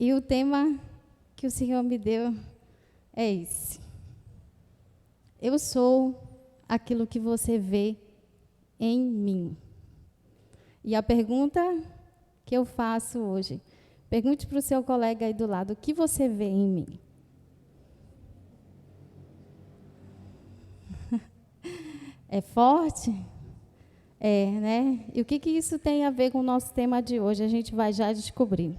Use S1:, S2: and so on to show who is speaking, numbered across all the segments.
S1: E o tema que o Senhor me deu é esse. Eu sou aquilo que você vê em mim. E a pergunta que eu faço hoje, pergunte para o seu colega aí do lado, o que você vê em mim? É forte? É, né? E o que isso tem a ver com o nosso tema de hoje? A gente vai já descobrir.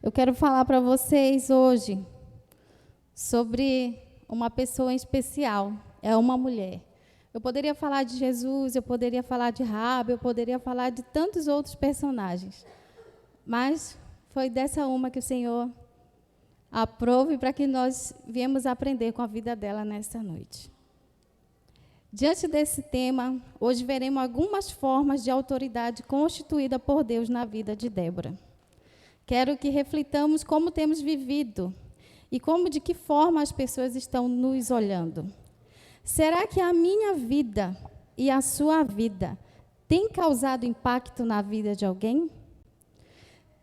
S1: Eu quero falar para vocês hoje sobre uma pessoa em especial. É uma mulher. Eu poderia falar de Jesus, eu poderia falar de Raabe, eu poderia falar de tantos outros personagens. Mas foi dessa uma que o Senhor aprove para que nós viemos aprender com a vida dela nesta noite. Diante desse tema, hoje veremos algumas formas de autoridade constituída por Deus na vida de Débora. Quero que reflitamos como temos vivido e de que forma as pessoas estão nos olhando. Será que a minha vida e a sua vida têm causado impacto na vida de alguém?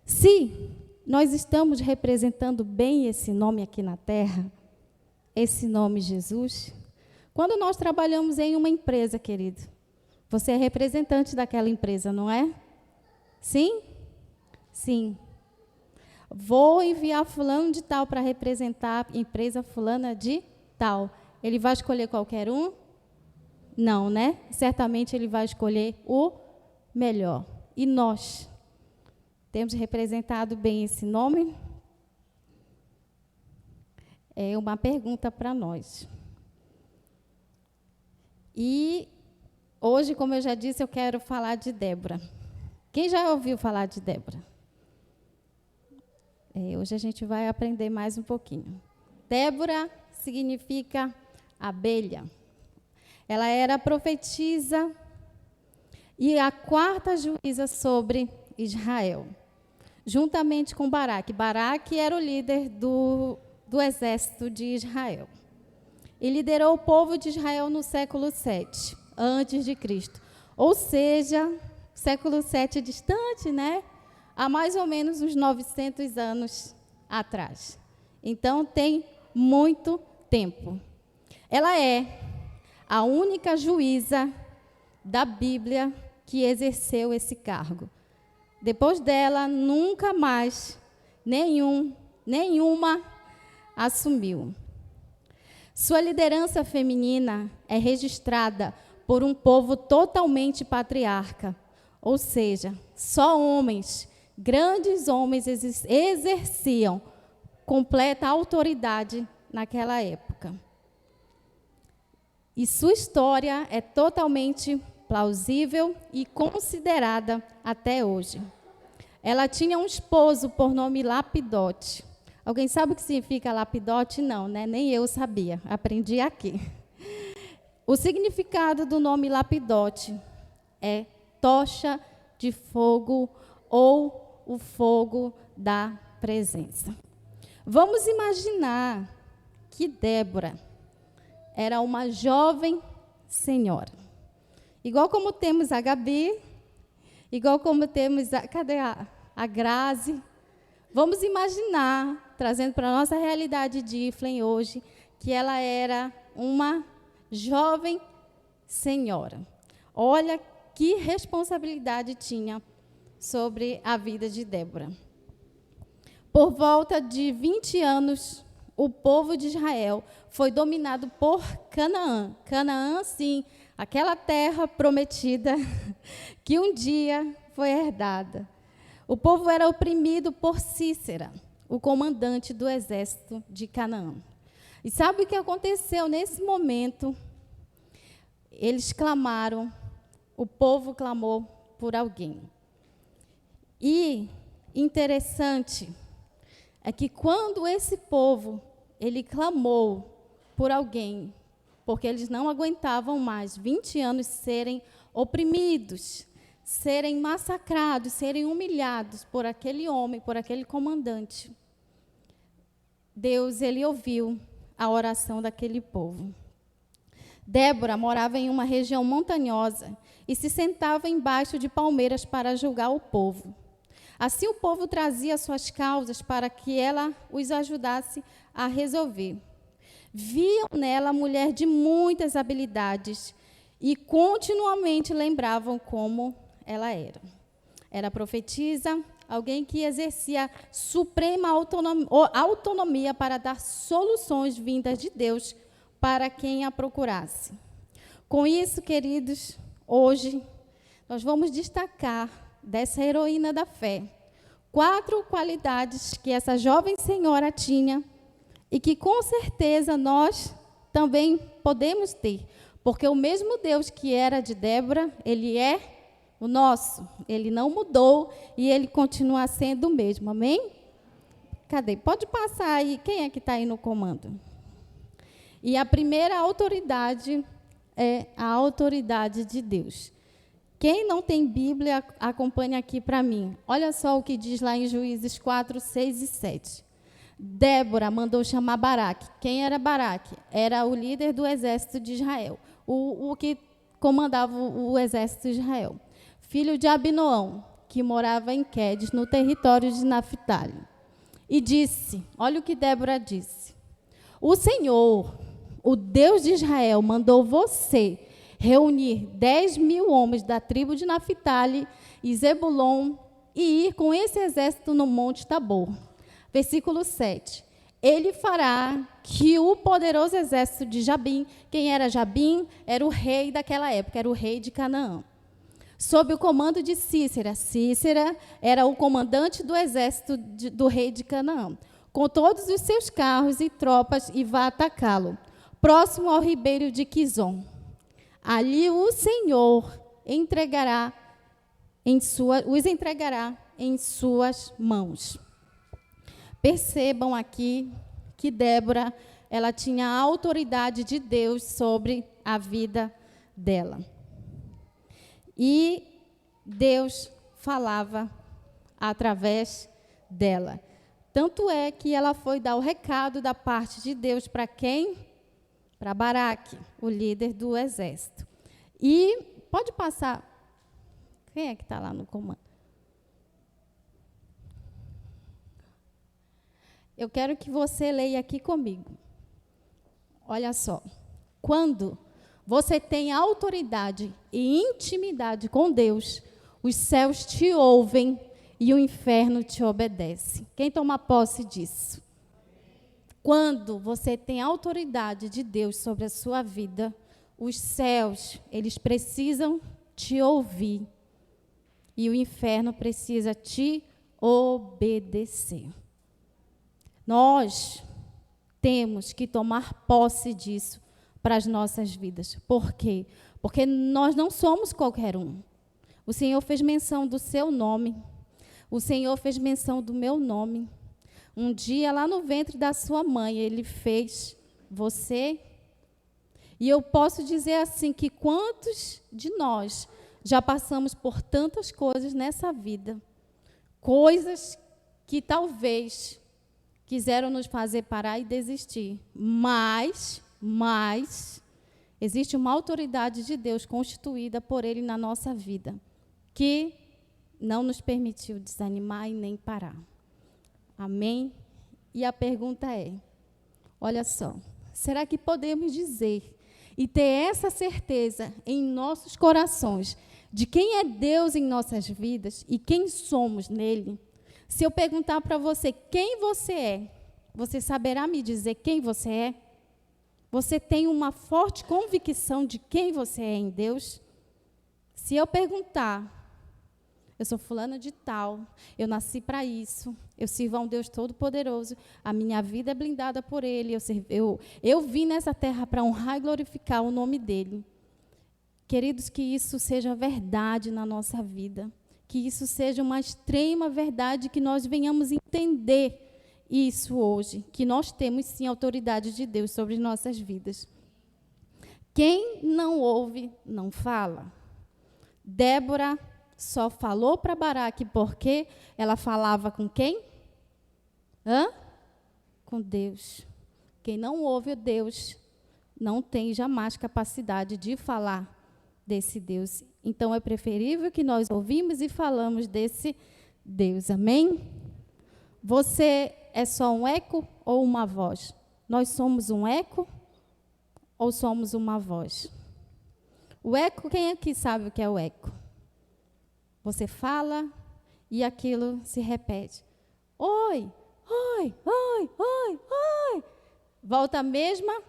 S1: Se nós estamos representando bem esse nome aqui na terra, esse nome Jesus, quando nós trabalhamos em uma empresa, querido, você é representante daquela empresa, não é? Sim? Sim. Vou enviar fulano de tal para representar a empresa fulana de tal. Ele vai escolher qualquer um? Não, né? Certamente ele vai escolher o melhor. E nós temos representado bem esse nome? É uma pergunta para nós. E hoje, como eu já disse, eu quero falar de Débora. Quem já ouviu falar de Débora? Hoje a gente vai aprender mais um pouquinho. Débora significa abelha. Ela era profetisa e a quarta juíza sobre Israel, juntamente com Baraque. Baraque era o líder do exército de Israel. E liderou o povo de Israel no século 7, antes de Cristo. Ou seja, século 7 é distante, né? Há mais ou menos uns 900 anos atrás. Então, tem muito tempo. Ela é a única juíza da Bíblia que exerceu esse cargo. Depois dela, nunca mais nenhuma assumiu. Sua liderança feminina é registrada por um povo totalmente patriarca, ou seja, só homens, grandes homens exerciam completa autoridade naquela época. E sua história é totalmente plausível e considerada até hoje. Ela tinha um esposo por nome Lapidote. Alguém sabe o que significa Lapidote? Não, né? Nem eu sabia, aprendi aqui. O significado do nome Lapidote é tocha de fogo ou o fogo da presença. Vamos imaginar que Débora era uma jovem senhora. Igual como temos a Gabi, igual como temos cadê a Grazi? Vamos imaginar, trazendo para a nossa realidade de Iflem hoje, que ela era uma jovem senhora. Olha que responsabilidade tinha sobre a vida de Débora. Por volta de 20 anos, o povo de Israel foi dominado por Canaã. Canaã, sim, aquela terra prometida que um dia foi herdada. O povo era oprimido por Cícera, o comandante do exército de Canaã. E sabe o que aconteceu nesse momento? Eles clamaram, o povo clamou por alguém. E interessante é que quando esse povo, ele clamou por alguém, porque eles não aguentavam mais 20 anos serem oprimidos, serem massacrados, serem humilhados por aquele homem, por aquele comandante. Deus, ele ouviu a oração daquele povo. Débora morava em uma região montanhosa e se sentava embaixo de palmeiras para julgar o povo. Assim o povo trazia suas causas para que ela os ajudasse a resolver. Viam nela mulher de muitas habilidades e continuamente lembravam como ela era. Era profetisa, alguém que exercia suprema autonomia para dar soluções vindas de Deus para quem a procurasse. Com isso, queridos, hoje nós vamos destacar dessa heroína da fé 4 qualidades que essa jovem senhora tinha e que com certeza nós também podemos ter, porque o mesmo Deus que era de Débora, ele é o nosso, ele não mudou e ele continua sendo o mesmo, amém? Cadê? Pode passar aí, quem é que está aí no comando? E a primeira autoridade é a autoridade de Deus. Quem não tem Bíblia, acompanhe aqui para mim. Olha só o que diz lá em Juízes 4, 6 e 7. Débora mandou chamar Baraque. Quem era Baraque? Era o líder do exército de Israel, o que comandava o exército de Israel. Filho de Abinoão, que morava em Quedes, no território de Naphtali. E disse, olha o que Débora disse: o Senhor, o Deus de Israel, mandou você reunir 10.000 homens da tribo de Naphtali e Zebulon e ir com esse exército no Monte Tabor. Versículo 7. Ele fará que o poderoso exército de Jabim, quem era Jabim? Era o rei daquela época, era o rei de Canaã. Sob o comando de Cícera. Cícera era o comandante do exército do rei de Canaã. Com todos os seus carros e tropas, e vá atacá-lo, próximo ao ribeiro de Quizon. Ali o Senhor os entregará em suas mãos. Percebam aqui que Débora, ela tinha a autoridade de Deus sobre a vida dela. E Deus falava através dela. Tanto é que ela foi dar o recado da parte de Deus para quem? Para Baraque, o líder do exército. E pode passar. Quem é que está lá no comando? Eu quero que você leia aqui comigo. Olha só. Quando você tem autoridade e intimidade com Deus, os céus te ouvem e o inferno te obedece. Quem toma posse disso? Quando você tem autoridade de Deus sobre a sua vida, os céus, eles precisam te ouvir e o inferno precisa te obedecer. Nós temos que tomar posse disso para as nossas vidas. Por quê? Porque nós não somos qualquer um. O Senhor fez menção do seu nome. O Senhor fez menção do meu nome. Um dia, lá no ventre da sua mãe, Ele fez você. E eu posso dizer assim, que quantos de nós já passamos por tantas coisas nessa vida, coisas que talvez quiseram nos fazer parar e desistir, mas existe uma autoridade de Deus constituída por Ele na nossa vida, que não nos permitiu desanimar e nem parar. Amém? E a pergunta é, olha só, será que podemos dizer e ter essa certeza em nossos corações de quem é Deus em nossas vidas e quem somos nele? Se eu perguntar para você quem você é, você saberá me dizer quem você é? Você tem uma forte convicção de quem você é em Deus? Se eu perguntar, eu sou fulana de tal, eu nasci para isso, eu sirvo a um Deus Todo-Poderoso, a minha vida é blindada por Ele, eu vim nessa terra para honrar e glorificar o nome dEle. Queridos, que isso seja verdade na nossa vida, que isso seja uma extrema verdade, que nós venhamos entender isso hoje, que nós temos sim autoridade de Deus sobre nossas vidas. Quem não ouve, não fala. Débora só falou para Baraque porque ela falava com quem? Com Deus. Quem não ouve o Deus não tem jamais capacidade de falar desse Deus. Então, é preferível que nós ouvimos e falamos desse Deus. Amém? Você é só um eco ou uma voz? Nós somos um eco ou somos uma voz? O eco, quem aqui sabe o que é o eco? Você fala e aquilo se repete. Oi, oi, oi, oi, oi. Volta a mesma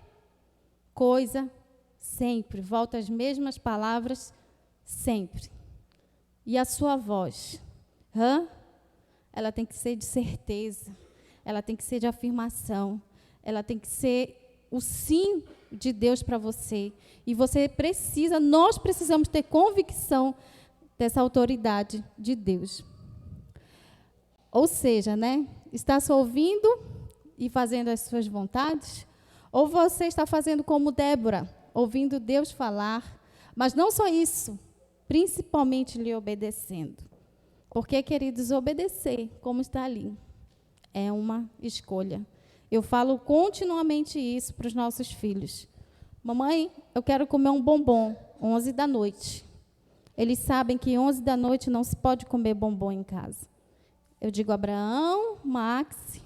S1: coisa sempre. Volta as mesmas palavras sempre. E a sua voz? Ela tem que ser de certeza. Ela tem que ser de afirmação. Ela tem que ser o sim de Deus para você. E você precisa, nós precisamos ter convicção dessa autoridade de Deus. Ou seja, né? Está se ouvindo e fazendo as suas vontades? Ou você está fazendo como Débora, ouvindo Deus falar, mas não só isso, principalmente lhe obedecendo. Porque, queridos, obedecer, como está ali, é uma escolha. Eu falo continuamente isso para os nossos filhos. Mamãe, eu quero comer um bombom, 11 da noite. Eles sabem que 11 da noite não se pode comer bombom em casa. Eu digo, Abraão, Max,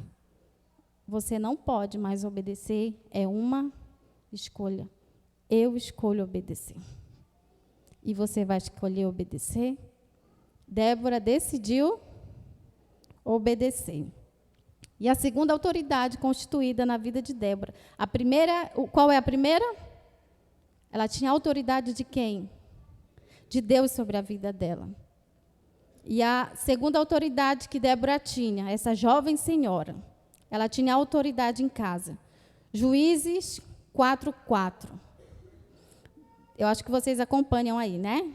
S1: você não pode mais obedecer, é uma escolha. Eu escolho obedecer. E você vai escolher obedecer? Débora decidiu obedecer. E a segunda autoridade constituída na vida de Débora. A primeira, qual é a primeira? Ela tinha autoridade de quem? De Deus sobre a vida dela. E a segunda autoridade que Débora tinha, essa jovem senhora, ela tinha autoridade em casa. Juízes 4:4. Eu acho que vocês acompanham aí, né?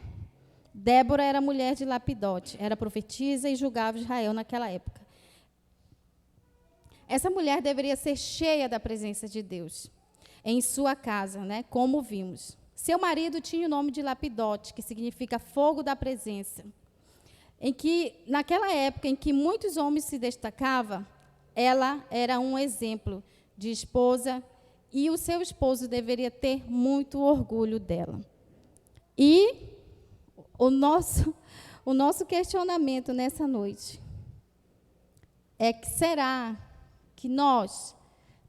S1: Débora era mulher de Lapidote, era profetisa e julgava Israel naquela época. Essa mulher deveria ser cheia da presença de Deus em sua casa, né? Como vimos. Seu marido tinha o nome de Lapidote, que significa fogo da presença. Em que, naquela época em que muitos homens se destacavam, ela era um exemplo de esposa e o seu esposo deveria ter muito orgulho dela. E o nosso questionamento nessa noite é que será que nós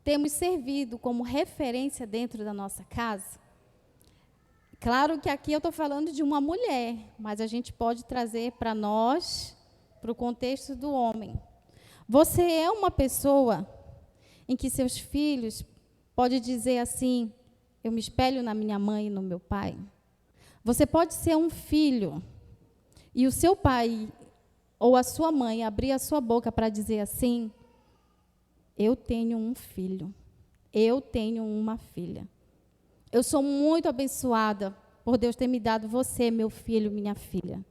S1: temos servido como referência dentro da nossa casa? Claro que aqui eu estou falando de uma mulher, mas a gente pode trazer para nós, para o contexto do homem. Você é uma pessoa em que seus filhos podem dizer assim, eu me espelho na minha mãe e no meu pai? Você pode ser um filho e o seu pai ou a sua mãe abrir a sua boca para dizer assim, eu tenho um filho, eu tenho uma filha. Eu sou muito abençoada por Deus ter me dado você, meu filho, minha filha.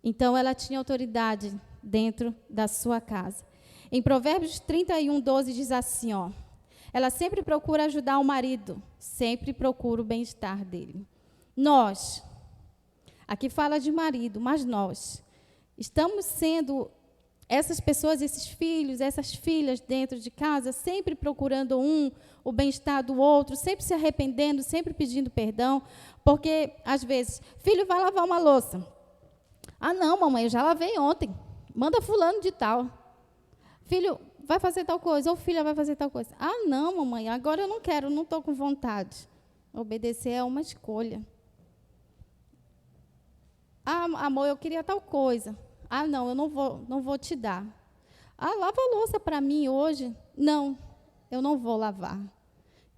S1: Então, ela tinha autoridade dentro da sua casa. Em Provérbios 31:12 diz assim, ó, ela sempre procura ajudar o marido, sempre procura o bem-estar dele. Nós, aqui fala de marido, mas nós, estamos sendo essas pessoas, esses filhos, essas filhas dentro de casa, sempre procurando o bem-estar do outro, sempre se arrependendo, sempre pedindo perdão, porque, às vezes, filho vai lavar uma louça. Ah, não, mamãe, eu já lavei ontem. Manda fulano de tal. Filho, vai fazer tal coisa, ou filha vai fazer tal coisa. Ah, não, mamãe, agora eu não quero, não estou com vontade. Obedecer é uma escolha. Ah, amor, eu queria tal coisa. Ah, não, eu não vou te dar. Ah, lava a louça para mim hoje. Não, eu não vou lavar.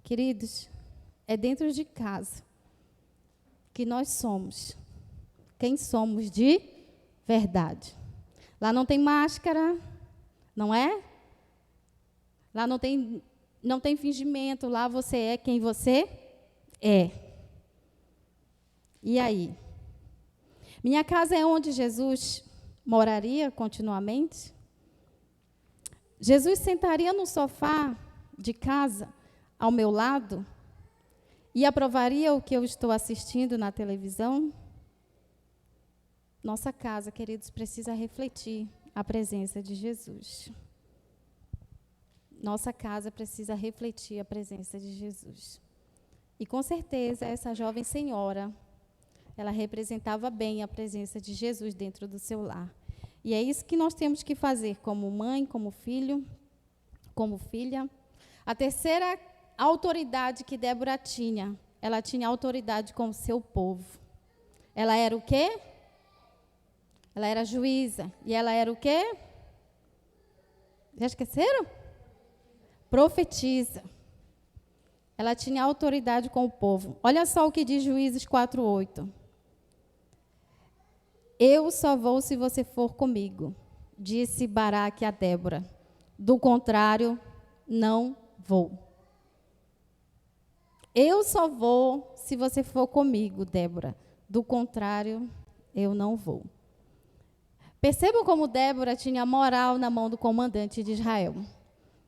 S1: Queridos, é dentro de casa que nós somos. Quem somos de verdade. Lá não tem máscara, não é? Lá não tem fingimento, lá você é quem você é. E aí? Minha casa é onde Jesus moraria continuamente? Jesus sentaria no sofá de casa ao meu lado e aprovaria o que eu estou assistindo na televisão? Nossa casa, queridos, precisa refletir a presença de Jesus. Nossa casa precisa refletir a presença de Jesus. E com certeza essa jovem senhora, ela representava bem a presença de Jesus dentro do seu lar. E é isso que nós temos que fazer como mãe, como filho, como filha. A terceira autoridade que Débora tinha, ela tinha autoridade com o seu povo. Ela era o quê? Ela era juíza. E ela era o quê? Já esqueceram? Profetisa. Ela tinha autoridade com o povo. Olha só o que diz Juízes 4:8. Eu só vou se você for comigo, disse Baraque a Débora. Do contrário, não vou. Eu só vou se você for comigo, Débora. Do contrário, eu não vou. Percebam como Débora tinha moral na mão do comandante de Israel.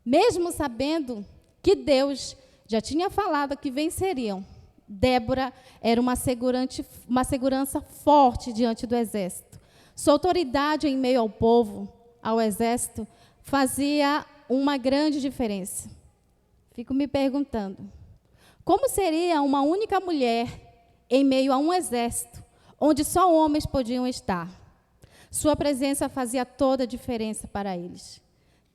S1: Mesmo sabendo que Deus já tinha falado que venceriam, Débora era uma segurança forte diante do exército. Sua autoridade em meio ao povo, ao exército, fazia uma grande diferença. Fico me perguntando, como seria uma única mulher em meio a um exército, onde só homens podiam estar? Sua presença fazia toda a diferença para eles.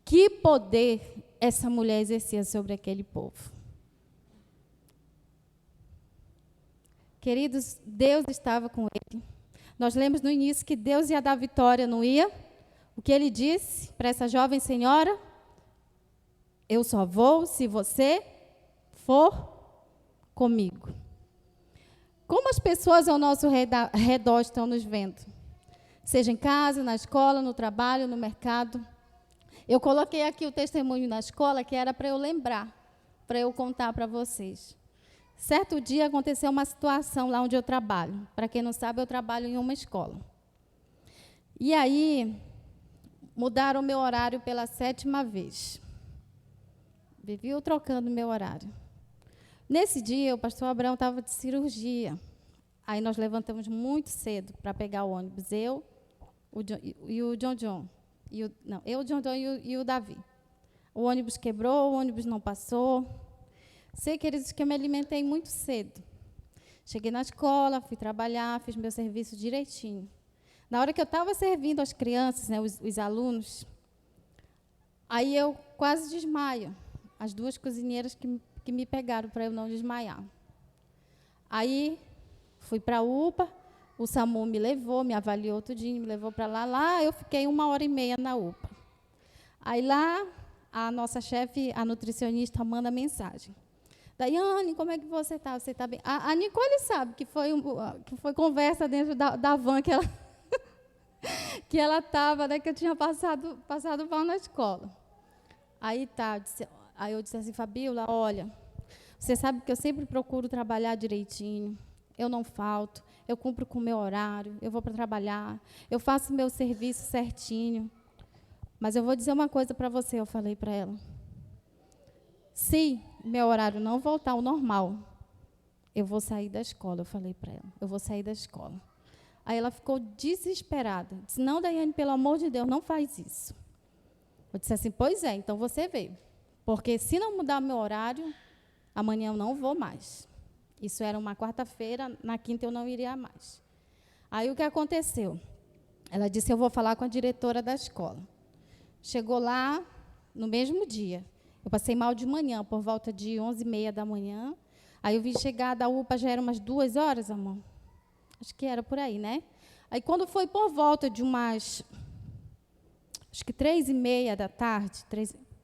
S1: Que poder essa mulher exercia sobre aquele povo? Queridos, Deus estava com ele. Nós lemos no início que Deus ia dar vitória, não ia? O que ele disse para essa jovem senhora? Eu só vou se você for comigo. Como as pessoas ao nosso redor estão nos vendo? Seja em casa, na escola, no trabalho, no mercado. Eu coloquei aqui o testemunho na escola, que era para eu lembrar, para eu contar para vocês. Certo dia aconteceu uma situação lá onde eu trabalho. Para quem não sabe, eu trabalho em uma escola. E aí, mudaram o meu horário pela 7ª vez. Viviam trocando o meu horário. Nesse dia, o pastor Abraão estava de cirurgia. Aí nós levantamos muito cedo para pegar o ônibus. Eu, o John John. Eu, o John John e o Davi. O ônibus quebrou, o ônibus não passou. Sei, queridos, que eu me alimentei muito cedo. Cheguei na escola, fui trabalhar, fiz meu serviço direitinho. Na hora que eu estava servindo as crianças, né, os alunos, aí eu quase desmaio. As 2 cozinheiras que me pegaram para eu não desmaiar. Aí fui para a UPA, o SAMU me levou, me avaliou tudinho, me levou para lá. Lá eu fiquei 1h30 na UPA. Aí lá a nossa chefe, a nutricionista, manda mensagem. Daiane, como é que você está? Você está bem? A Nicole sabe que foi conversa dentro da van que ela que ela estava, né, que eu tinha passado mal na escola. Aí eu disse assim, Fabíola, olha, você sabe que eu sempre procuro trabalhar direitinho, eu não falto, eu cumpro com o meu horário, eu vou para trabalhar, eu faço meu serviço certinho. Mas eu vou dizer uma coisa para você, eu falei para ela. Se meu horário não voltar ao normal, eu vou sair da escola, eu falei para ela. Eu vou sair da escola. Aí ela ficou desesperada. Disse, não, Daiane, pelo amor de Deus, não faz isso. Eu disse assim, pois é, então você veio. Porque se não mudar meu horário, amanhã eu não vou mais. Isso era uma quarta-feira, na quinta eu não iria mais. Aí o que aconteceu? Ela disse, eu vou falar com a diretora da escola. Chegou lá no mesmo dia. Eu passei mal de manhã, por volta de 11h30 da manhã. Aí eu vim chegar da UPA, já eram umas 2 horas, amor. Acho que era por aí, né? Aí quando foi por volta de umas, acho que 3h30 da tarde,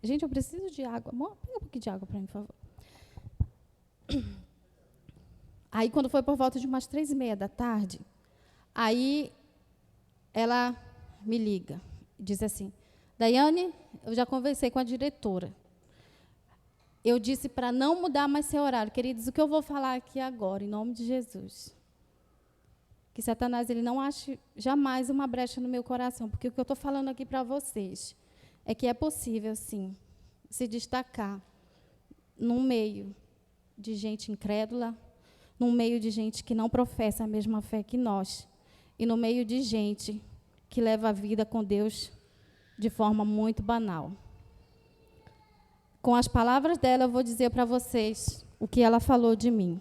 S1: gente, eu preciso de água. Amor, pega um pouquinho de água para mim, por favor. Aí quando foi por volta de umas 3h30 da tarde, aí ela me liga, diz assim, Daiane, eu já conversei com a diretora. Eu disse para não mudar mais seu horário. Queridos, o que eu vou falar aqui agora, em nome de Jesus? Que Satanás ele não ache jamais uma brecha no meu coração, porque o que eu estou falando aqui para vocês é que é possível, sim, se destacar num meio de gente incrédula, num meio de gente que não professa a mesma fé que nós, e no meio de gente que leva a vida com Deus de forma muito banal. Com as palavras dela, eu vou dizer para vocês o que ela falou de mim.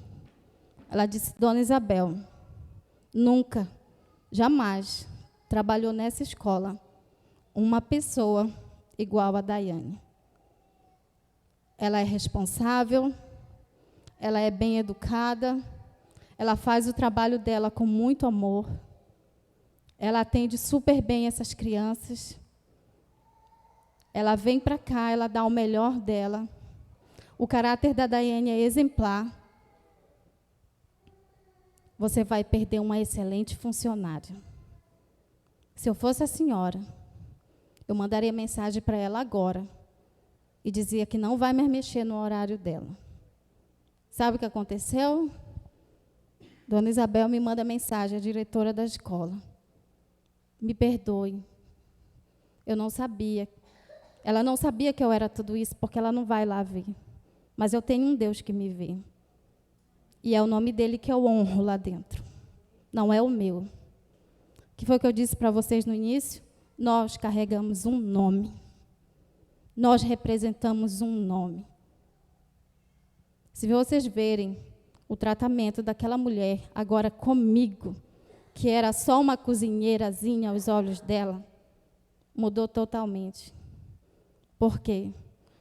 S1: Ela disse, Dona Isabel, nunca, jamais trabalhou nessa escola uma pessoa igual a Daiane. Ela é responsável, ela é bem educada, ela faz o trabalho dela com muito amor, ela atende super bem essas crianças, ela vem para cá, ela dá o melhor dela. O caráter da Daiane é exemplar. Você vai perder uma excelente funcionária. Se eu fosse a senhora, eu mandaria mensagem para ela agora e dizia que não vai mais mexer no horário dela. Sabe o que aconteceu? Dona Isabel me manda mensagem, a diretora da escola. Me perdoe. Eu não sabia. Ela não sabia que eu era tudo isso, porque ela não vai lá ver. Mas eu tenho um Deus que me vê. E é o nome dele que eu honro lá dentro. Não é o meu. O que foi que eu disse para vocês no início? Nós carregamos um nome. Nós representamos um nome. Se vocês verem o tratamento daquela mulher agora comigo, que era só uma cozinheirazinha aos olhos dela, mudou totalmente. Por quê?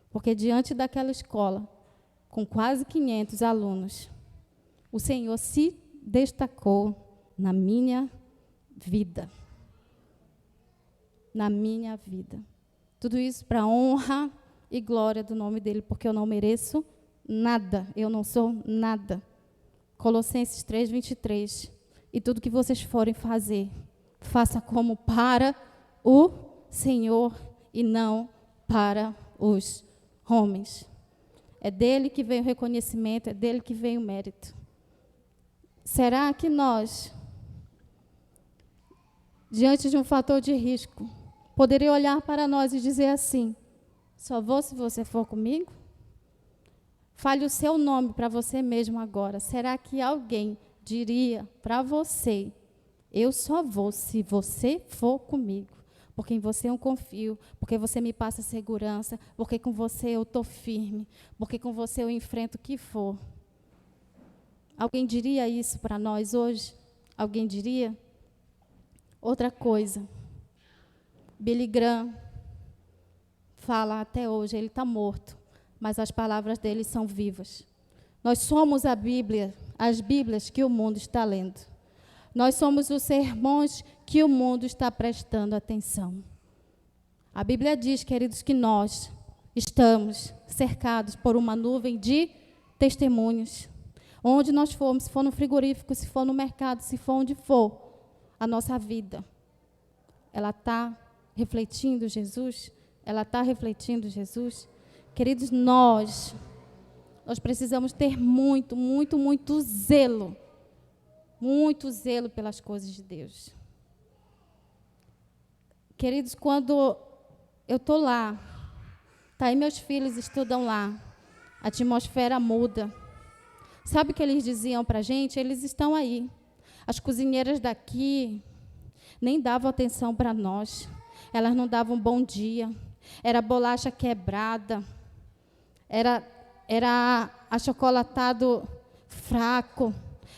S1: Porque diante daquela escola, com quase 500 alunos, o Senhor se destacou na minha vida. Na minha vida. Tudo isso para honra e glória do nome dele, porque eu não mereço nada, eu não sou nada. Colossenses 3:23. E tudo que vocês forem fazer, faça como para o Senhor e não para os homens. É dele que vem o reconhecimento, é dele que vem o mérito. Será que nós, diante de um fator de risco, poderia olhar para nós e dizer assim: só vou se você for comigo? Fale o seu nome para você mesmo agora. Será que alguém diria para você: eu só vou se você for comigo? Porque em você eu confio, porque você me passa segurança, porque com você eu estou firme, porque com você eu enfrento o que for. Alguém diria isso para nós hoje? Alguém diria? Outra coisa. Billy Graham fala até hoje, ele está morto, mas as palavras dele são vivas. Nós somos a Bíblia, as Bíblias que o mundo está lendo. Nós somos os sermões que o mundo está prestando atenção. A Bíblia diz, queridos, que nós estamos cercados por uma nuvem de testemunhos. Onde nós formos, se for no frigorífico, se for no mercado, se for onde for, a nossa vida, ela está refletindo Jesus? Ela está refletindo Jesus? Queridos, nós precisamos ter muito, muito, muito zelo. Muito zelo pelas coisas de Deus. Queridos, quando eu estou lá, tá aí meus filhos estudam lá, a atmosfera muda. Sabe o que eles diziam para a gente? Eles estão aí. As cozinheiras daqui nem davam atenção para nós. Elas não davam bom dia. Era bolacha quebrada. Era achocolatado fraco.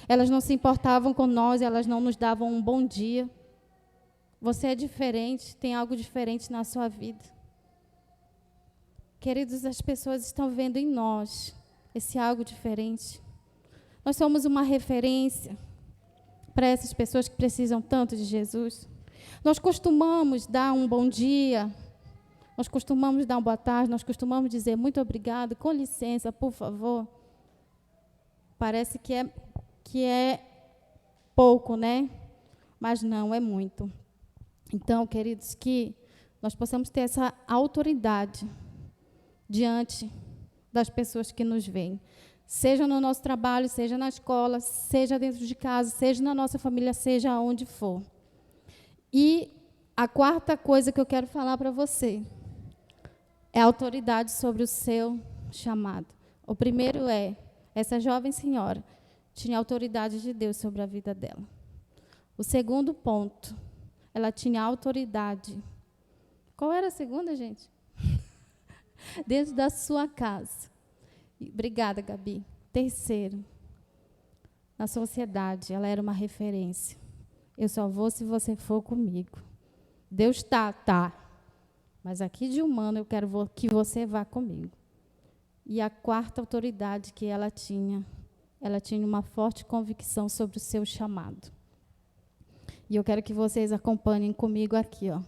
S1: Elas não se importavam com nós, elas não nos davam um bom dia. Você é diferente, tem algo diferente na sua vida. Queridos, as pessoas estão vendo em nós esse algo diferente. Nós somos uma referência para essas pessoas que precisam tanto de Jesus. Nós costumamos dar um bom dia, nós costumamos dar uma boa tarde, nós costumamos dizer muito obrigado, com licença, por favor. Parece que é pouco, né? Mas não, é muito. Então, queridos, que nós possamos ter essa autoridade diante das pessoas que nos veem. Seja no nosso trabalho, seja na escola, seja dentro de casa, seja na nossa família, seja onde for. E a quarta coisa que eu quero falar para você é a autoridade sobre o seu chamado. O primeiro é, essa jovem senhora tinha autoridade de Deus sobre a vida dela. O segundo ponto, ela tinha autoridade. Qual era a segunda, gente? Dentro da sua casa. Obrigada, Gabi. Terceiro, na sociedade, ela era uma referência. Eu só vou se você for comigo. Deus tá. Mas aqui de humano eu quero que você vá comigo. E a quarta autoridade que ela tinha uma forte convicção sobre o seu chamado. E eu quero que vocês acompanhem comigo aqui, ó.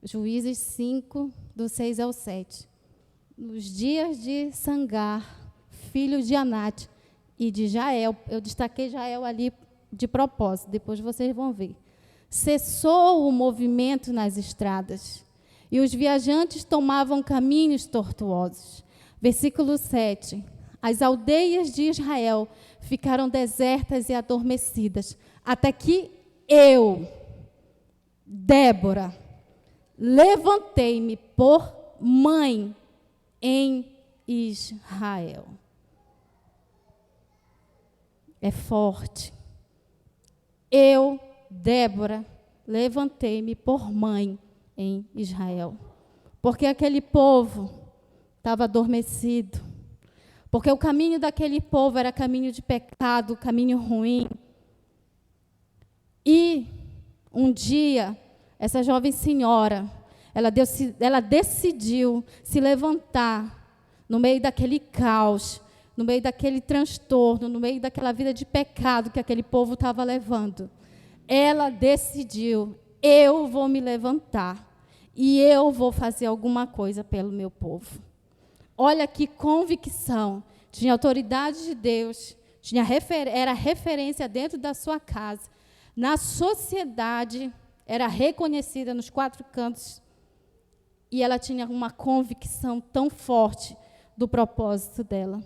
S1: Juízes 5, do 6 ao 7. Nos dias de Sangar, filho de Anate e de Jael, eu destaquei Jael ali de propósito, depois vocês vão ver. Cessou o movimento nas estradas, e os viajantes tomavam caminhos tortuosos. Versículo 7. As aldeias de Israel ficaram desertas e adormecidas, até que eu, Débora, levantei-me por mãe em Israel. É forte. Eu, Débora, levantei-me por mãe em Israel. Porque aquele povo estava adormecido. Porque o caminho daquele povo era caminho de pecado, caminho ruim. E um dia, essa jovem senhora, ela decidiu se levantar no meio daquele caos, no meio daquele transtorno, no meio daquela vida de pecado que aquele povo estava levando. Ela decidiu, eu vou me levantar e eu vou fazer alguma coisa pelo meu povo. Olha que convicção. Tinha autoridade de Deus, era referência dentro da sua casa. Na sociedade, era reconhecida nos 4 cantos. E ela tinha uma convicção tão forte do propósito dela.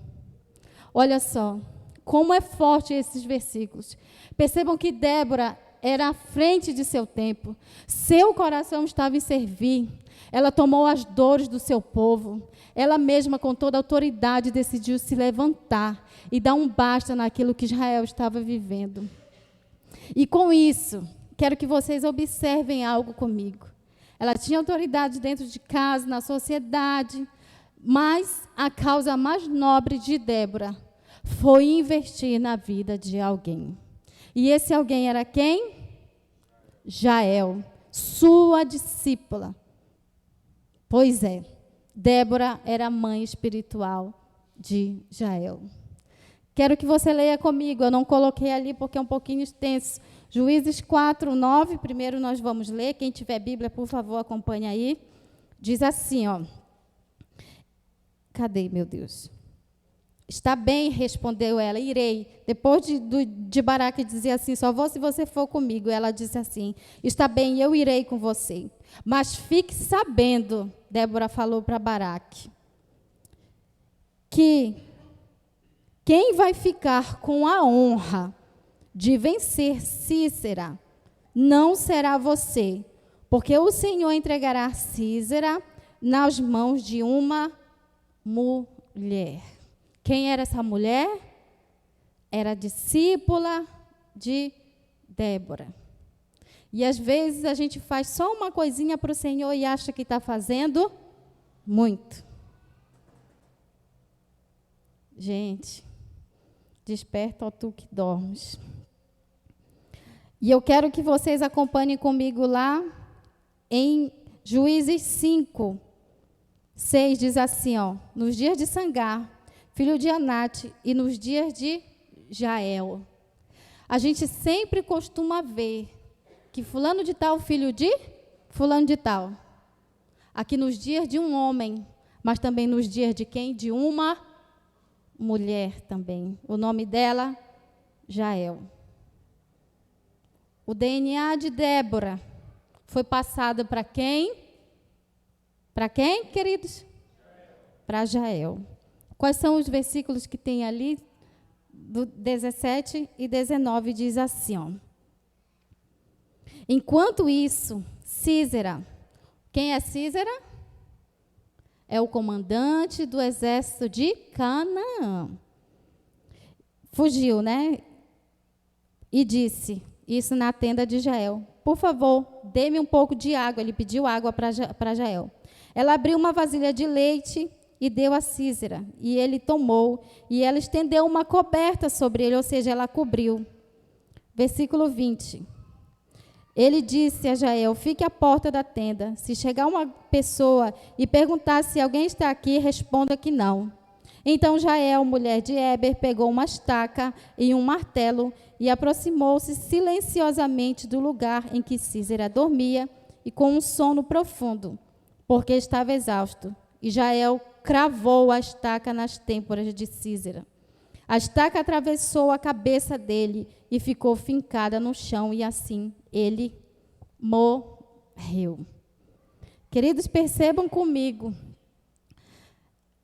S1: Olha só, como é forte esses versículos. Percebam que Débora era à frente de seu tempo. Seu coração estava em servir. Ela tomou as dores do seu povo. Ela mesma, com toda a autoridade, decidiu se levantar e dar um basta naquilo que Israel estava vivendo. E com isso, quero que vocês observem algo comigo. Ela tinha autoridade dentro de casa, na sociedade, mas a causa mais nobre de Débora foi investir na vida de alguém. E esse alguém era quem? Jael, sua discípula. Pois é, Débora era a mãe espiritual de Jael. Quero que você leia comigo, eu não coloquei ali porque é um pouquinho extenso. Juízes 4, 9, primeiro nós vamos ler. Quem tiver Bíblia, por favor, acompanhe aí. Diz assim, ó. Cadê, meu Deus? Está bem, respondeu ela, irei. Depois de Baraque dizer assim, só vou se você for comigo. Ela disse assim, está bem, eu irei com você. Mas fique sabendo, Débora falou para Baraque, que quem vai ficar com a honra de vencer Sísera não será você, porque o Senhor entregará Sísera nas mãos de uma mulher. Quem era essa mulher? Era discípula de Débora. E às vezes a gente faz só uma coisinha para o Senhor e acha que está fazendo muito. Gente, desperta, ó tu que dormes. E eu quero que vocês acompanhem comigo lá em Juízes 5, 6, diz assim, ó, nos dias de Sangar, filho de Anate, e nos dias de Jael. A gente sempre costuma ver que fulano de tal, filho de fulano de tal. Aqui nos dias de um homem, mas também nos dias de quem? De uma mulher também. O nome dela, Jael. O DNA de Débora foi passado para quem? Para quem, queridos? Para Jael. Quais são os versículos que tem ali? Do 17 e 19 diz assim, ó. Enquanto isso, Sísera, quem é Sísera? É o comandante do exército de Canaã. Fugiu, né? E disse, isso na tenda de Jael, por favor, dê-me um pouco de água. Ele pediu água para Jael. Ela abriu uma vasilha de leite e deu a Sísera, e ele tomou, e ela estendeu uma coberta sobre ele, ou seja, ela cobriu. versículo 20. Ele disse a Jael: fique à porta da tenda. Se chegar uma pessoa e perguntar se alguém está aqui, responda que não. Então Jael, mulher de Heber, pegou uma estaca e um martelo e aproximou-se silenciosamente do lugar em que Sísera dormia e com um sono profundo, porque estava exausto. E Jael cravou a estaca nas têmporas de Sísera. A estaca atravessou a cabeça dele e ficou fincada no chão, e assim ele morreu. Queridos, percebam comigo.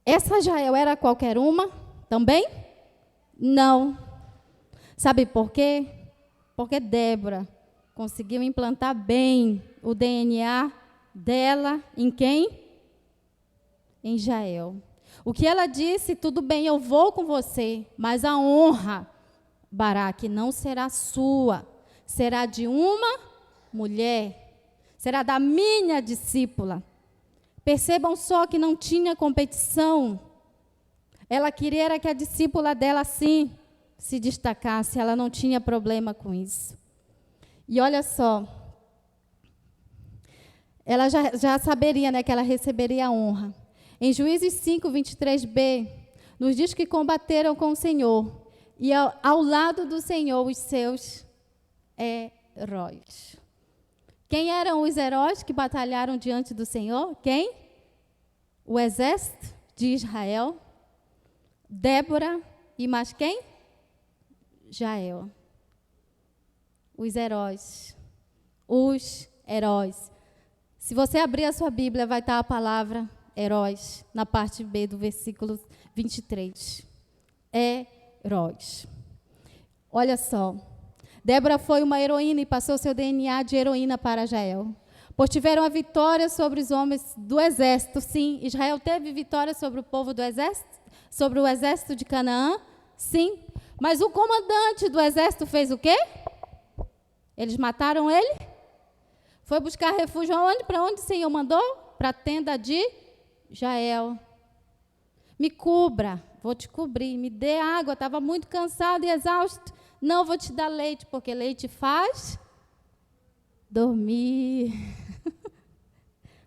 S1: Essa Jael era qualquer uma? Também? Não. Sabe por quê? Porque Débora conseguiu implantar bem o DNA dela em quem? Em Jael. O que ela disse: tudo bem, eu vou com você, mas a honra, Baraque, não será sua, será de uma mulher, será da minha discípula. Percebam só que não tinha competição. Ela queria era que a discípula dela, sim, se destacasse. Ela não tinha problema com isso. E olha só, ela já saberia, né, que ela receberia a honra. Em Juízes 5, 23b, nos diz que combateram com o Senhor, e ao lado do Senhor os seus heróis. Quem eram os heróis que batalharam diante do Senhor? Quem? O exército de Israel, Débora e mais quem? Jael. Os heróis. Os heróis. Se você abrir a sua Bíblia, vai estar a palavra heróis, na parte B do versículo 23. Heróis. Olha só. Débora foi uma heroína e passou seu DNA de heroína para Jael. Pois tiveram a vitória sobre os homens do exército. Sim, Israel teve vitória sobre o povo do exército? Sobre o exército de Canaã? Sim. Mas o comandante do exército fez o quê? Eles mataram ele? Foi buscar refúgio aonde? Para onde o Senhor mandou? Para a tenda de Jael. Me cubra, vou te cobrir. Me dê água, estava muito cansado e exausto. Não vou te dar leite, porque leite faz dormir.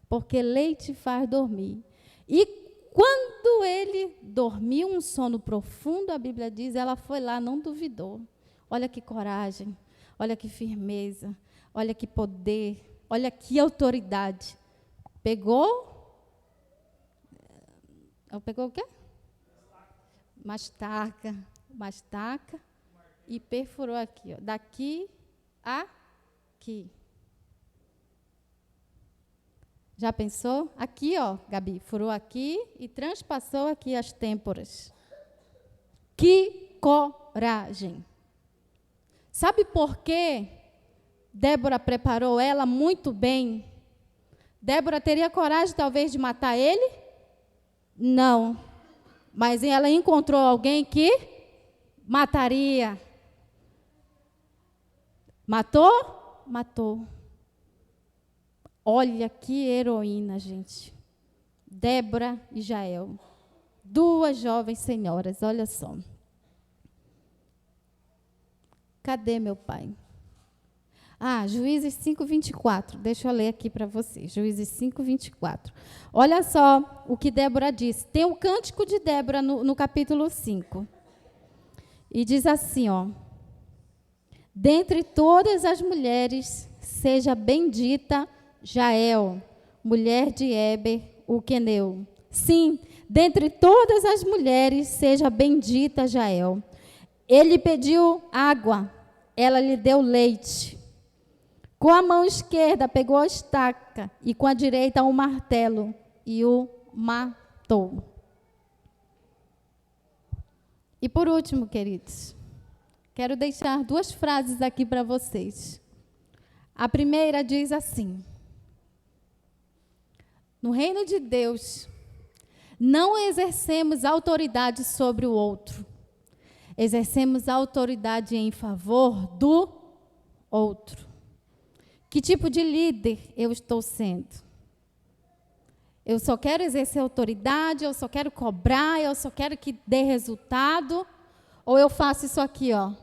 S1: Porque leite faz dormir. E quando ele dormiu um sono profundo, a Bíblia diz, ela foi lá, não duvidou. Olha que coragem, olha que firmeza, olha que poder, olha que autoridade. Pegou o quê? Uma estaca e perfurou aqui, ó, daqui a aqui. Já pensou? Aqui, ó, Gabi, furou aqui e transpassou aqui as têmporas. Que coragem! Sabe por quê? Débora preparou ela muito bem. Débora teria coragem, talvez, de matar ele? Não. Mas ela encontrou alguém que mataria. Matou? Matou. Olha que heroína, gente. Débora e Jael. Duas jovens senhoras, olha só. Cadê meu pai? Juízes 5, 24. Deixa eu ler aqui para vocês. Juízes 5, 24. Olha só o que Débora disse. Tem o cântico de Débora no capítulo 5. E diz assim, ó. Dentre todas as mulheres, seja bendita Jael, mulher de Heber, o queneu. Sim, dentre todas as mulheres, seja bendita Jael. Ele pediu água, ela lhe deu leite. Com a mão esquerda pegou a estaca e com a direita um martelo e o matou. E por último, queridos, quero deixar duas frases aqui para vocês. A primeira diz assim: no reino de Deus, não exercemos autoridade sobre o outro. Exercemos autoridade em favor do outro. Que tipo de líder eu estou sendo? Eu só quero exercer autoridade, eu só quero cobrar, eu só quero que dê resultado, ou eu faço isso aqui, ó,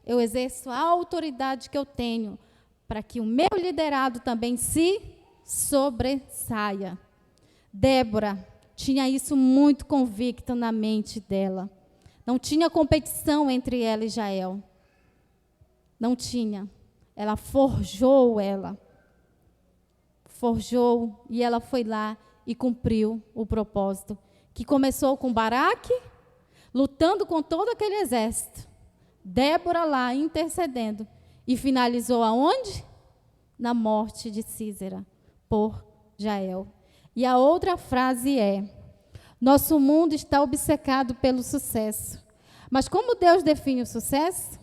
S1: eu exerço a autoridade que eu tenho para que o meu liderado também se sobressaia. Débora tinha isso muito convicto na mente dela. Não tinha competição entre ela e Jael. Não tinha. Ela forjou e ela foi lá e cumpriu o propósito, que começou com Baraque, lutando com todo aquele exército. Débora lá intercedendo e finalizou aonde? Na morte de Sísera por Jael. E a outra frase é: nosso mundo está obcecado pelo sucesso. Mas como Deus define o sucesso?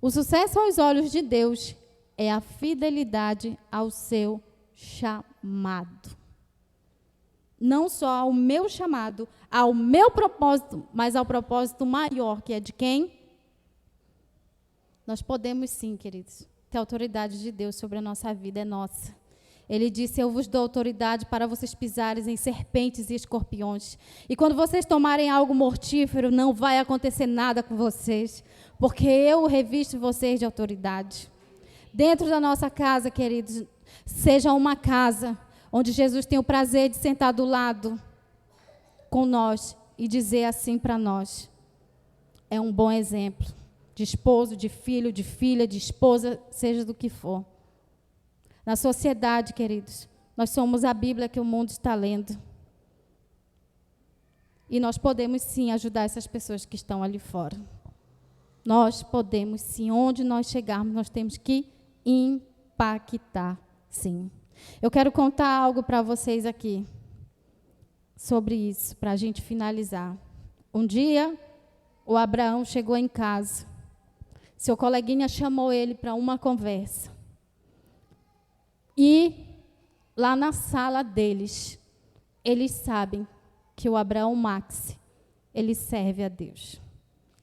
S1: O sucesso aos olhos de Deus é a fidelidade ao seu chamado. Não só ao meu chamado, ao meu propósito, mas ao propósito maior, que é de quem? Nós podemos sim, queridos, ter autoridade de Deus sobre a nossa vida, é nossa. Ele disse: eu vos dou autoridade para vocês pisarem em serpentes e escorpiões. E quando vocês tomarem algo mortífero, não vai acontecer nada com vocês, porque eu revisto vocês de autoridade. Dentro da nossa casa, queridos, seja uma casa onde Jesus tem o prazer de sentar do lado com nós e dizer assim para nós: é um bom exemplo de esposo, de filho, de filha, de esposa, seja do que for. Na sociedade, queridos, nós somos a Bíblia que o mundo está lendo. E nós podemos sim ajudar essas pessoas que estão ali fora. Nós podemos sim, onde nós chegarmos, nós temos que impactar, sim. Eu quero contar algo para vocês aqui sobre isso, para a gente finalizar. Um dia, o Abraão chegou em casa. Seu coleguinha chamou ele para uma conversa. E lá na sala deles, eles sabem que o Abraão Max, ele serve a Deus.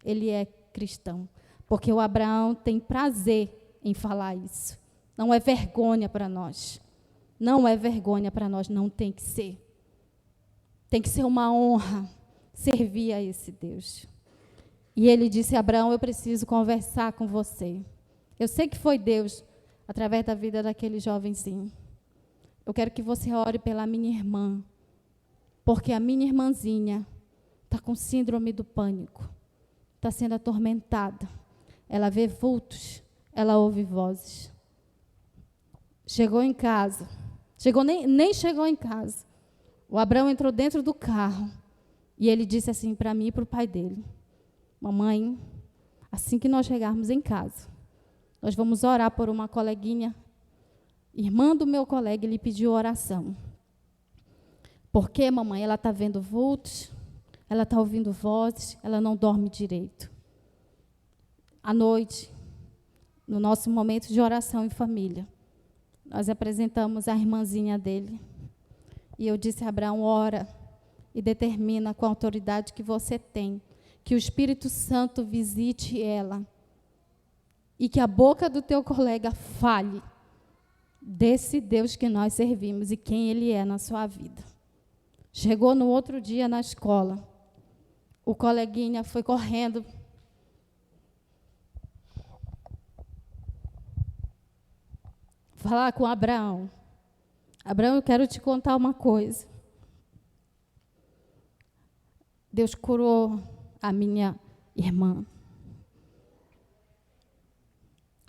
S1: Ele é cristão. Porque o Abraão tem prazer em falar isso. Não é vergonha para nós. Não é vergonha para nós, não tem que ser. Tem que ser uma honra servir a esse Deus. E ele disse: Abraão, eu preciso conversar com você. Eu sei que foi Deus, através da vida daquele jovenzinho. Eu quero que você ore pela minha irmã, porque a minha irmãzinha está com síndrome do pânico, está sendo atormentada. Ela vê vultos, ela ouve vozes. Chegou em casa, nem chegou em casa. O Abraão entrou dentro do carro e ele disse assim para mim e para o pai dele: mamãe, assim que nós chegarmos em casa, nós vamos orar por uma coleguinha, irmã do meu colega, ele pediu oração. Porque, mamãe, ela está vendo vultos, ela está ouvindo vozes, ela não dorme direito. À noite, no nosso momento de oração em família, nós apresentamos a irmãzinha dele. E eu disse: Abraão, ora e determina com a autoridade que você tem, que o Espírito Santo visite ela e que a boca do teu colega fale desse Deus que nós servimos e quem Ele é na sua vida. Chegou no outro dia na escola, o coleguinha foi correndo falar com Abraão. Abraão, eu quero te contar uma coisa. Deus curou a minha irmã.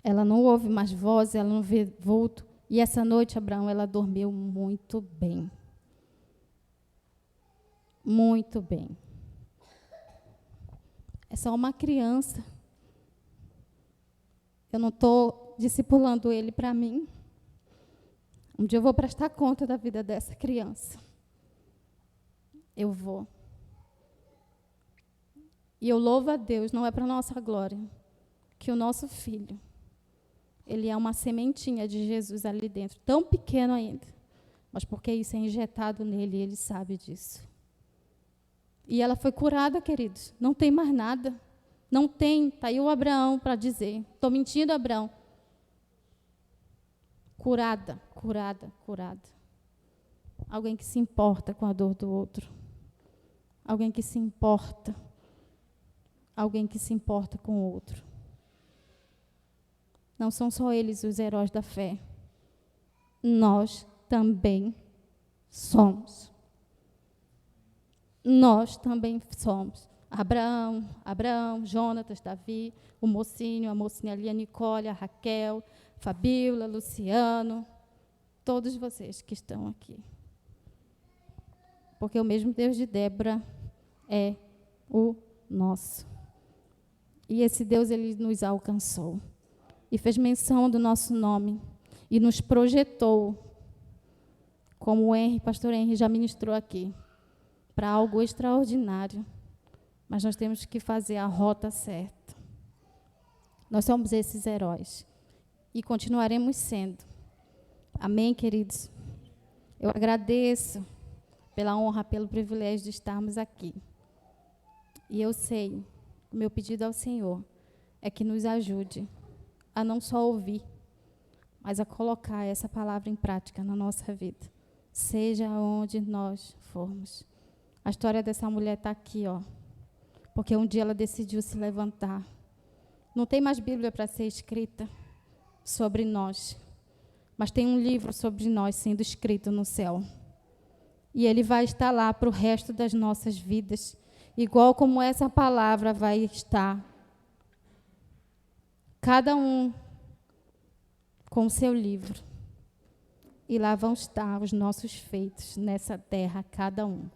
S1: Ela não ouve mais voz, ela não vê vulto. E essa noite, Abraão, ela dormiu muito bem. Muito bem. É só uma criança. Eu não estou discipulando ele para mim. Um dia eu vou prestar conta da vida dessa criança. Eu vou. E eu louvo a Deus, não é para nossa glória, que o nosso filho, ele é uma sementinha de Jesus ali dentro, tão pequeno ainda, mas porque isso é injetado nele, ele sabe disso. E ela foi curada, queridos, não tem mais nada, não tem, está aí o Abraão para dizer, estou mentindo, Abraão? Curada, curada, curada. Alguém que se importa com a dor do outro, alguém que se importa, alguém que se importa com o outro. Não são só eles os heróis da fé. Nós também somos. Nós também somos. Abraão, Jonatas, Davi, o mocinho, a mocinha ali, a Nicole, a Raquel, Fabíola, Luciano, todos vocês que estão aqui. Porque o mesmo Deus de Débora é o nosso. E esse Deus, ele nos alcançou. E fez menção do nosso nome. E nos projetou, como o pastor Henry já ministrou aqui, para algo extraordinário. Mas nós temos que fazer a rota certa. Nós somos esses heróis. E continuaremos sendo. Amém, queridos? Eu agradeço pela honra, pelo privilégio de estarmos aqui. E eu sei, o meu pedido ao Senhor é que nos ajude a não só ouvir, mas a colocar essa palavra em prática na nossa vida, seja onde nós formos. A história dessa mulher está aqui, ó, porque um dia ela decidiu se levantar. Não tem mais Bíblia para ser escrita sobre nós, mas tem um livro sobre nós sendo escrito no céu. E ele vai estar lá para o resto das nossas vidas, igual como essa palavra vai estar. Cada um com o seu livro. E lá vão estar os nossos feitos nessa terra, cada um.